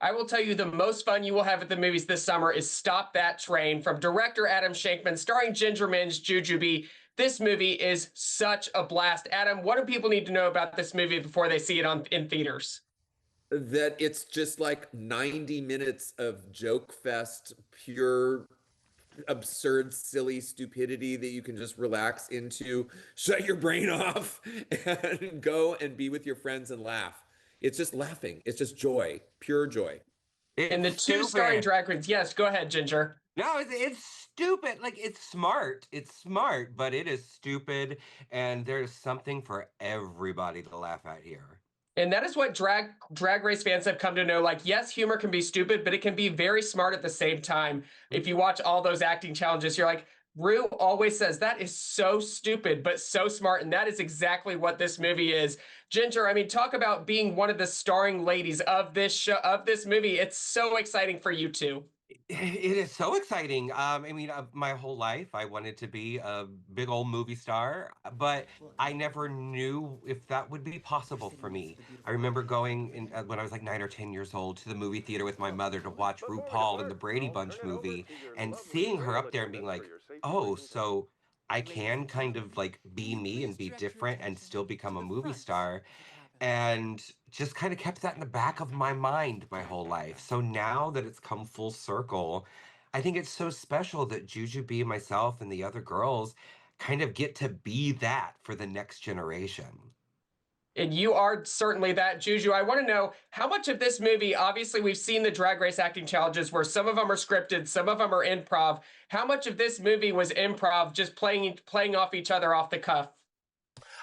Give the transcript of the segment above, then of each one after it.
I will tell you the most fun you will have at the movies this summer is Stop That Train from director Adam Shankman, starring Ginger Minj, Jujubee. This movie is such a blast. Adam, what do people need to know about this movie before they see it in theaters? That it's just like 90 minutes of joke fest, pure absurd, silly stupidity that you can just relax into, shut your brain off, and go and be with your friends and laugh. It's just laughing. It's just joy, pure joy. And It's the two starring stupid. drag queens. Yes, go ahead, Ginger. No, it's stupid. Like it's smart. It's smart, but it is stupid, and there's something for everybody to laugh at here. And that is what drag race fans have come to know. Like, yes, humor can be stupid, but it can be very smart at the same time. If you watch all those acting challenges, you're like, Rue always says that is so stupid, but so smart. And that is exactly what this movie is. Ginger, I mean, talk about being one of the starring ladies of this show, of this movie. It's so exciting for you two. It is so exciting. I mean, my whole life I wanted to be a big old movie star, but I never knew if that would be possible for me. I remember going when I was like 9 or 10 years old to the movie theater with my mother to watch RuPaul in the Brady Bunch movie and seeing her up there and being like, oh, so I can kind of like be me and be different and still become a movie star and just kind of kept that in the back of my mind my whole life. So now that it's come full circle, I think it's so special that Jujubee, myself, and the other girls kind of get to be that for the next generation. And you are certainly that, Juju. I want to know how much of this movie, obviously, we've seen the drag race acting challenges where some of them are scripted, some of them are improv. How much of this movie was improv, just playing off each other off the cuff?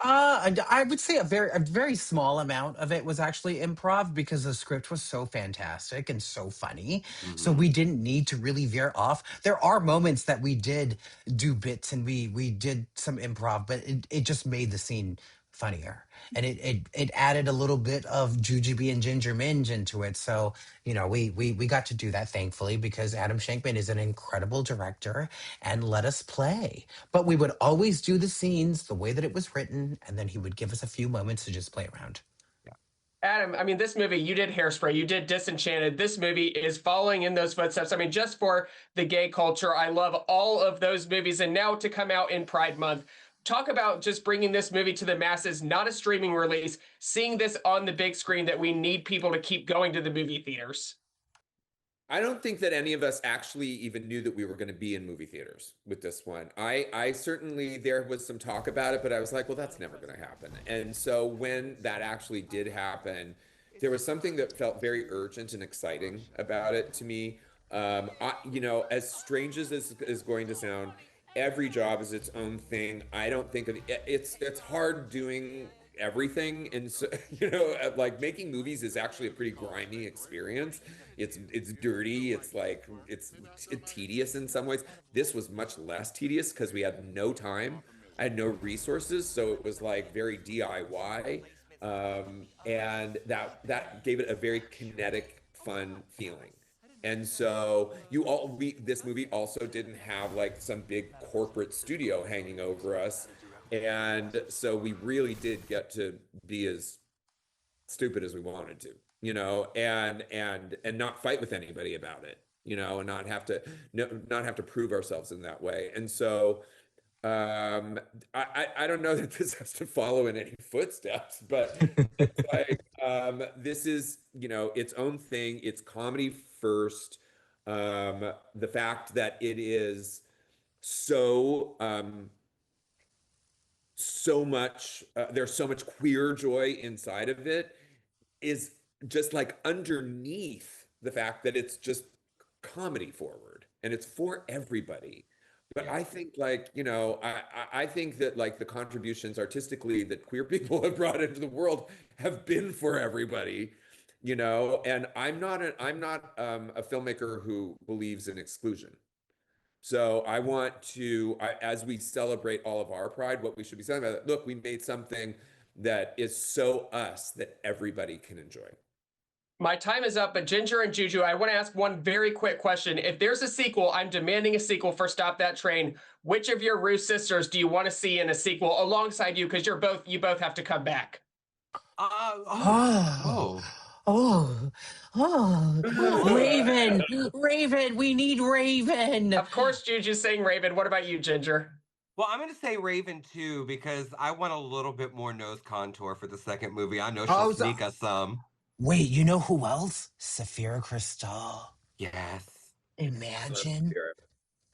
I would say a very small amount of it was actually improv because the script was so fantastic and so funny. So Hmm. we didn't need to really veer off. There are moments that we did do bits and we did some improv, but it just made the scene funnier. And it added a little bit of Jujubee and Ginger Minge into it. So, we got to do that thankfully because Adam Shankman is an incredible director and let us play. But we would always do the scenes the way that it was written, and then he would give us a few moments to just play around. Adam, I mean, this movie, you did Hairspray, you did Disenchanted. This movie is following in those footsteps. I mean, just for the gay culture, I love all of those movies. And now to come out in Pride Month, talk about just bringing this movie to the masses, not a streaming release, seeing this on the big screen that we need people to keep going to the movie theaters. I don't think that any of us actually even knew that we were going to be in movie theaters with this one. I certainly, there was some talk about it, but I was like, well, that's never going to happen. And so when that actually did happen, there was something that felt very urgent and exciting about it to me. As strange as this is going to sound, every job is its own thing. I don't think of it's hard doing everything, and so like making movies is actually a pretty grimy experience. It's dirty. It's like it's tedious in some ways. This was much less tedious because we had no time. I had no resources, so it was like very DIY, and that gave it a very kinetic, fun feeling. And so this movie also didn't have like some big corporate studio hanging over us. And so we really did get to be as stupid as we wanted to, and not fight with anybody about it, and not have to not have to prove ourselves in that way. And so I don't know that this has to follow in any footsteps, but it's like this is, its own thing. It's comedy first. The fact that it is so much there's so much queer joy inside of it is just like underneath the fact that it's just comedy forward and it's for everybody. But I think like, I think that like the contributions artistically that queer people have brought into the world have been for everybody, and I'm not a filmmaker who believes in exclusion. So I want to, as we celebrate all of our pride, what we should be saying about it, look, we made something that is so us that everybody can enjoy. My time is up, but Ginger and Juju, I want to ask one very quick question. If there's a sequel, I'm demanding a sequel for Stop That Train. Which of your Rue sisters do you want to see in a sequel alongside you? Because you both have to come back. Oh, Oh, oh. Oh, oh, Raven, Raven, we need Raven. Of course, Juju's saying Raven. What about you, Ginger? Well, I'm going to say Raven too because I want a little bit more nose contour for the second movie. I know she'll Oh, sneak us some. wait, you know who else? Saphira Crystal. Yes. Imagine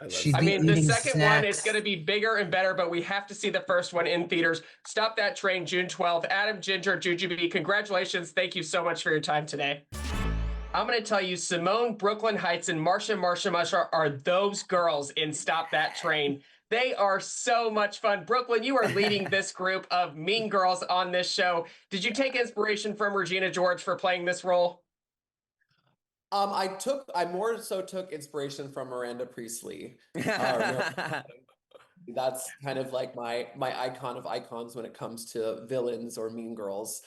I love she'd I be mean, the eating second one is snacks. going to be bigger and better, but we have to see the first one in theaters. Stop That Train, June 12th. Adam, Ginger, Jujubee, congratulations. Thank you so much for your time today. I'm going to tell you, Simone, Brooklyn Heights, and Marsha are those girls in Stop That Train. They are so much fun. Brooklyn, you are leading this group of mean girls on this show. Did you take inspiration from Regina George for playing this role? I more so took inspiration from Miranda Priestley. That's kind of like my icon of icons when it comes to villains or mean girls.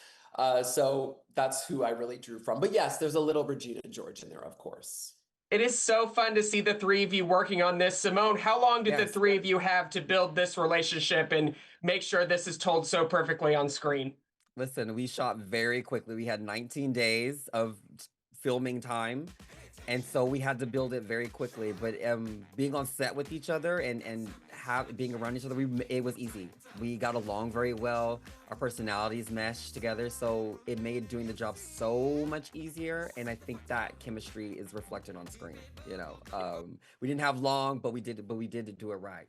So that's who I really drew from. But yes, there's a little Regina George in there, of course. It is so fun to see the three of you working on this. Simone, how long did the Yes, three of you have to build this relationship and make sure this is told so perfectly on screen? Listen, we shot very quickly. We had 19 days of filming time. And so we had to build it very quickly. But being on set with each other and being around each other, it was easy. We got along very well. Our personalities meshed together. So it made doing the job so much easier. And I think that chemistry is reflected on screen. You know, we didn't have long, but we did do it right.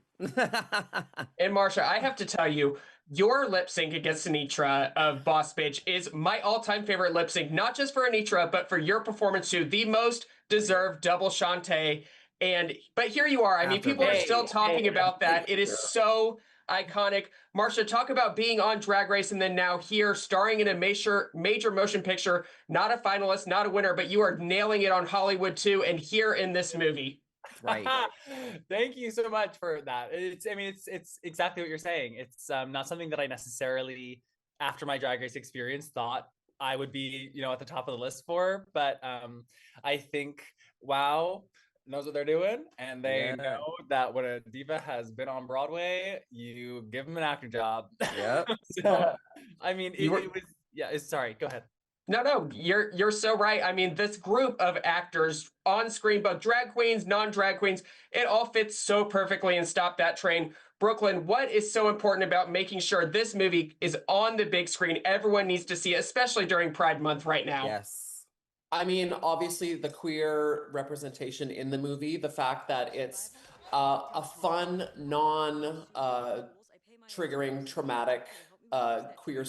And Marsha, I have to tell you, your lip sync against Anitra of Boss Bitch is my all-time favorite lip sync, not just for Anitra, but for your performance too. The most deserved double Shantae. But here you are. I mean, people are still talking about that. It is so iconic. Marsha, talk about being on Drag Race and then now here starring in a major motion picture, not a finalist, not a winner, but you are nailing it on Hollywood too, and here in this movie. Right. Thank you so much for that. It's exactly what you're saying. It's not something that I necessarily, after my Drag Race experience, thought I would be, at the top of the list for. But I think WoW knows what they're doing, and they know that when a diva has been on Broadway, you give them an acting job. Yep. So, I mean, it was. Yeah. Sorry. Go ahead. No, you're so right. I mean, this group of actors on screen, both drag queens, non-drag queens, it all fits so perfectly in Stop That Train. Brooklyn, what is so important about making sure this movie is on the big screen? Everyone needs to see it, especially during Pride Month right now. Yes. I mean, obviously the queer representation in the movie, the fact that it's a fun, non-triggering, traumatic queer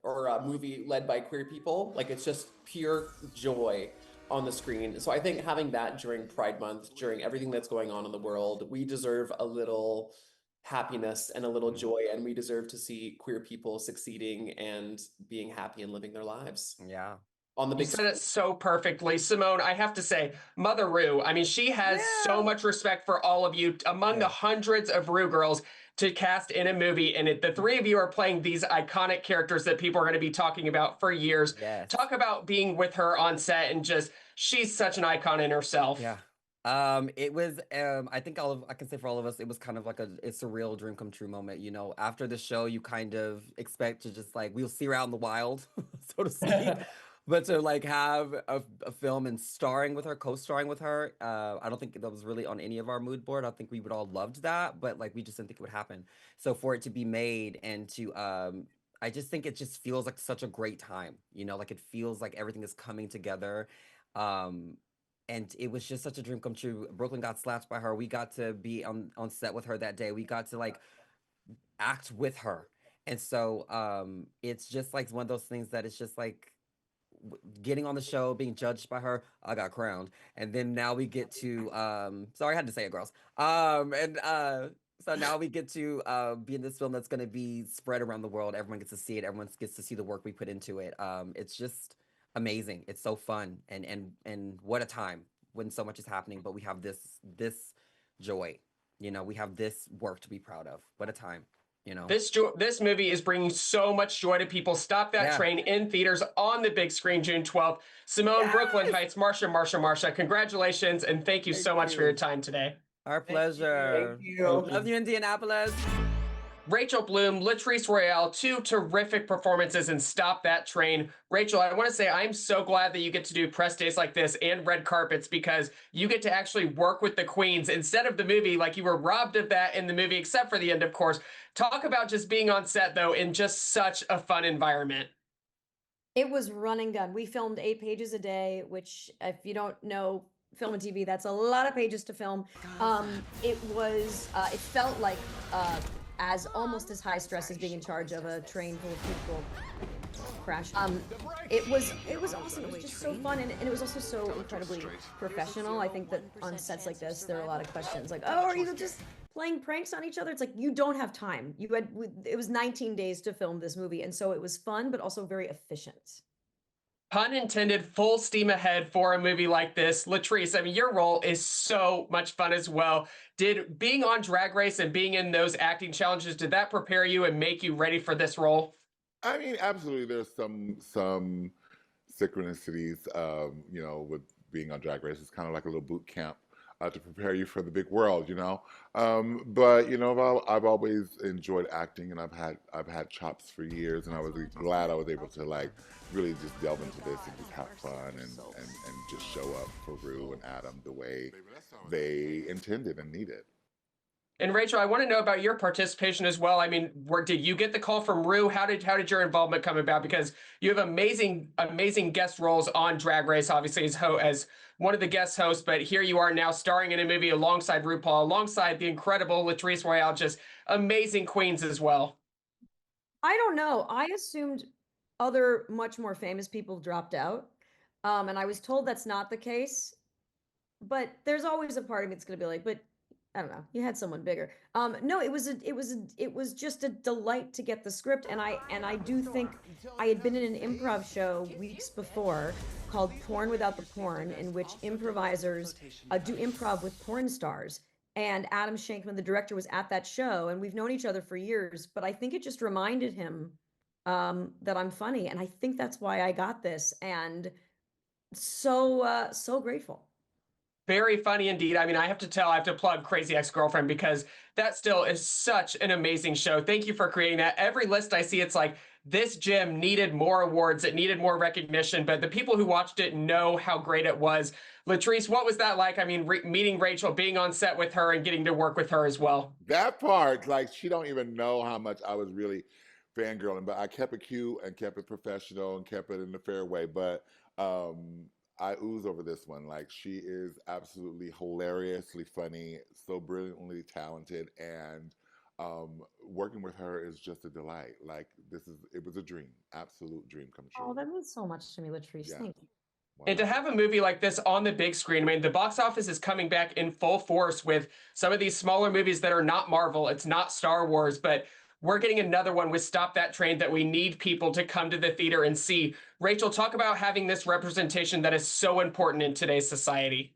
or a movie led by queer people. Like, it's just pure joy on the screen. So I think having that during Pride Month, during everything that's going on in the world, we deserve a little happiness and a little joy, and we deserve to see queer people succeeding and being happy and living their lives. Yeah. On the You big said it so perfectly. Simone, I have to say, Mother Rue, I mean, she has so much respect for all of you among the hundreds of Rue girls to cast in a movie. And the three of you are playing these iconic characters that people are going to be talking about for years. Yes. Talk about being with her on set and just, she's such an icon in herself. Yeah. It was, I think I can say for all of us, it was kind of like a surreal dream come true moment. After the show, you kind of expect to just we'll see her out in the wild, so to speak. But to have a film and co-starring with her, I don't think that was really on any of our mood board. I think we would all loved that, but we just didn't think it would happen. So for it to be made and to, I just think it just feels like such a great time. It feels like everything is coming together. And it was just such a dream come true. Brooklyn got slapped by her. We got to be on set with her that day. We got to act with her. And so it's just one of those things that it's just getting on the show, being judged by her. I got crowned. And then now we get to sorry, I had to say it, girls. So now we get to be in this film that's going to be spread around the world. Everyone gets to see it. Everyone gets to see the work we put into it. It's just amazing. It's so fun, and what a time when so much is happening, but we have this joy. We have this work to be proud of. What a time. This movie is bringing so much joy to people. Stop That Train in theaters on the big screen June 12th. Simone, Brooklyn Heights, Marsha, congratulations, and thank you so much for your time today. Our pleasure. Thank you. Love you, Indianapolis. Rachel Bloom, Latrice Royale, two terrific performances in Stop That Train. Rachel, I want to say I'm so glad that you get to do press days like this and red carpets because you get to actually work with the queens instead of the movie, like you were robbed of that in the movie, except for the end, of course. Talk about just being on set, though, in just such a fun environment. It was run and gun. We filmed 8 pages a day, which if you don't know film and TV, that's a lot of pages to film. It felt like as almost as high stress as being in charge of a train full of people crash. It was awesome. It was just so fun, and it was also so incredibly professional. I think that on sets like this, there are a lot of questions like, oh, are you just playing pranks on each other? It's like, you don't have time. It was 19 days to film this movie, and so it was fun, but also very efficient. Pun intended, full steam ahead for a movie like this. Latrice, I mean, your role is so much fun as well. Did being on Drag Race and being in those acting challenges, did that prepare you and make you ready for this role? I mean, absolutely. There's some synchronicities, with being on Drag Race. It's kind of like a little boot camp to prepare you for the big world, But I've always enjoyed acting, and I've had chops for years, and I was glad I was able to really just delve into this and just have fun and just show up for Rue and Adam the way they intended and needed. And Rachel, I want to know about your participation as well. I mean, did you get the call from Rue? How did your involvement come about? Because you have amazing guest roles on Drag Race, obviously as one of the guest hosts, but here you are now starring in a movie alongside RuPaul, alongside the incredible Latrice Royale, just amazing queens as well. I don't know. I assumed other much more famous people dropped out, and I was told that's not the case. But there's always a part of me that's going to be like, but I don't know, you had someone bigger. No, it was just a delight to get the script, and I do think I had been in an improv show weeks before called Porn Without the Porn, in which improvisers do improv with porn stars. And Adam Shankman, the director, was at that show, and we've known each other for years, but I think it just reminded him that I'm funny, and I think that's why I got this, and so grateful. Very funny indeed. I mean, I have to plug Crazy Ex-Girlfriend because that still is such an amazing show. Thank you for creating that. Every list I see, it's like, this gym needed more awards. It needed more recognition, but the people who watched it know how great it was. Latrice, what was that like? I mean, meeting Rachel, being on set with her and getting to work with her as well. That part, she don't even know how much I was really fangirling, but I kept it cute and kept it professional and kept it in a fair way. But I ooze over this one. She is absolutely hilariously funny, so brilliantly talented, and working with her is just a delight. It was a dream, absolute dream come true. Oh, that means so much to me, Latrice. Yeah. Thank you. And to have a movie like this on the big screen, I mean, the box office is coming back in full force with some of these smaller movies that are not Marvel. It's not Star Wars, but we're getting another one with Stop That Train that we need people to come to the theater and see. Rachel, talk about having this representation that is so important in today's society.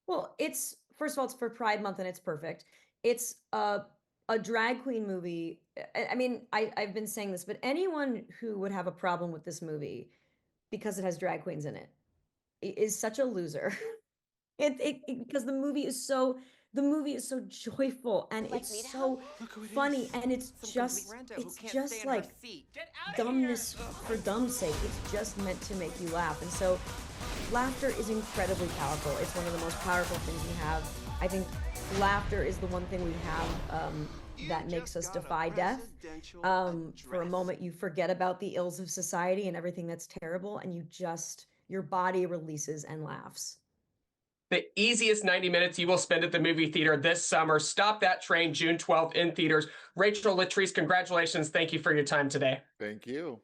Well, first of all, it's for Pride Month and it's perfect. It's a drag queen movie. I mean, I've been saying this, but anyone who would have a problem with this movie because it has drag queens in it is such a loser. Because the movie is so joyful and it's so funny, and it's just like dumbness for dumb's sake. It's just meant to make you laugh, and so laughter is incredibly powerful. It's one of the most powerful things we have. I think laughter is the one thing we have that makes us defy death. For a moment, you forget about the ills of society and everything that's terrible, and your body releases and laughs. The easiest 90 minutes you will spend at the movie theater this summer. Stop That Train, June 12th in theaters. Rachel, Latrice, congratulations. Thank you for your time today. Thank you.